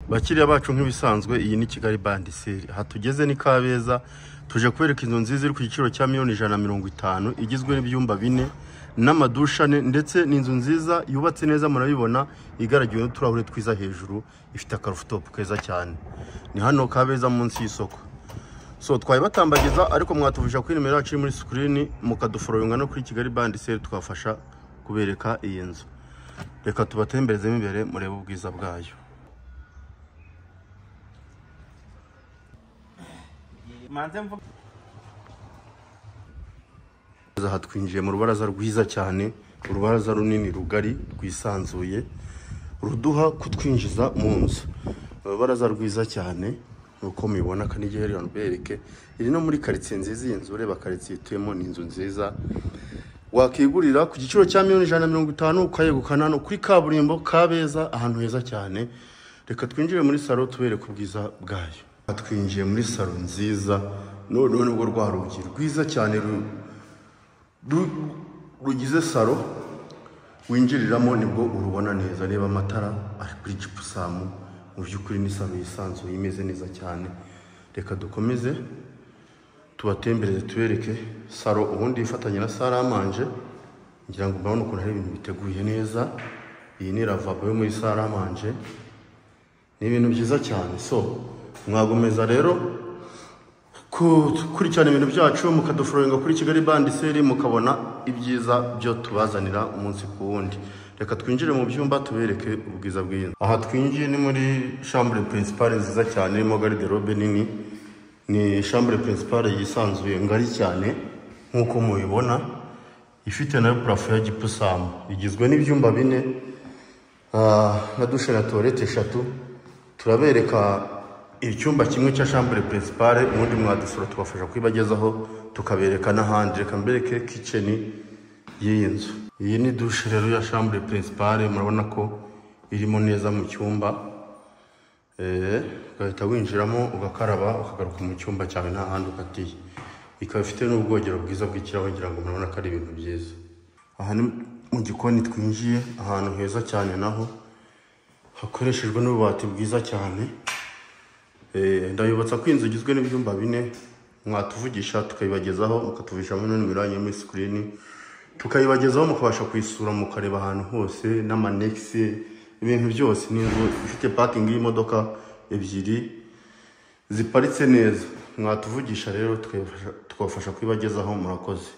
Bakiriya bacu nk'ibisanzwe iyi ni Kigali Bandiseri. Aha tugeze ni Kabeza, tuje kubereka inzu nziza iri ku giciro cya $150,000 igizwe n'ibyumba 4 n'amadusha ndetse n'inzu nziza yubatse neza, murabibona igaragiwe n'uturahure twiza hejuru, ifite akarooftop keza cyane. Ni hano Kabeza munsi y'isoko. So twaye batambagiza ariko mwatuvisha kuri nimero yacu muri screen, mukadufollowinga no kuri Kigali Bandiseri tukafasha kubereka iyi nzu. Reka tubatemberezemo imbere murebe ubwiza bwayo. Aha twinjiye mu rubaraza rwiza cyane, urubaraza runini rugari rwisanzuye ruduha kutwinjiza mu nzu. Urubaraza rwiza cyane uko mubibona kanige heri bereke, iri no muri quartier nziza. Iyi nzu ureba quartier ituyemo ni inzu nziza wakigurira ku giciro cya $150,000 ukayegukana no kuri kaburimbo Kabeza, ahantu heza cyane. Reka twinjire muri salo tubereke ubwiza bwayo. Twinjiye muri salo nziza, none nubwo rwa rugi rwiza cyane rugize salo winjiriramo nibwo urubona neza. Reba amatara ari kuri gypsum, mu by'ukuri ni salo yisanzuye imeze neza cyane. Reka dukomeze tubatembereze tubereke salo ubundi ifatanye na salle à manger. Ngira ngo mbona ukuntu hari ibintu biteguye neza. Iyi ni lavabo yo muri salle à manger, ni ibintu byiza cyane. So mwagomeza rero kurikirana ibintu byacu, mukadufollowinga kuri Kigali Bandiseri, mukabona ibyiza byo tubazanira umunsi ku wundi. Reka twinjire mu byumba tubereke ubwiza bw'inzu. Aha twinjiye ni muri chambre principale nziza cyane, irimo garde-robe nini. Ni chambre principale yisanzuye ngari cyane nkuko mubibona, ifite nayo plafond ya gypsum, igizwe n'ibyumba 4 na douche na toilette 3. Turabereka icyumba kimwe cya chambre principale, ubundi mwadusura tubafasha kwibagezaho tukabereka n'ahandi. Reka mbereke kitchen y'iyi nzu. Iyi ni douche rero ya chambre principale, murabona ko irimo neza mu cyumba. Ugahita winjiramo ugakaraba ukagaruka mu cyumba cyawe nta handi ukatiye. Ikaba ifite n'ubwogero bwiza bw'ikirahure, ngira ngo murabona ko ari ibintu byiza. Aha ni mu gikoni twinjiye, ahantu heza cyane naho hakoreshejwe n'ububati bwiza cyane. Ndayibutsa ko inzu igizwe n'ibyumba 4, mwatuvugisha tukayibagezaho, mukatuvishamo nimero yanyu muri screen tukayibagezaho, mukabasha kuyisura mukareba ahantu hose n'amanex, ibintu byose. Ni inzu ifite parking y'imodoka 2 ziparitse neza. Mwatuvugisha rero tukabafasha kwibagezaho. Murakoze.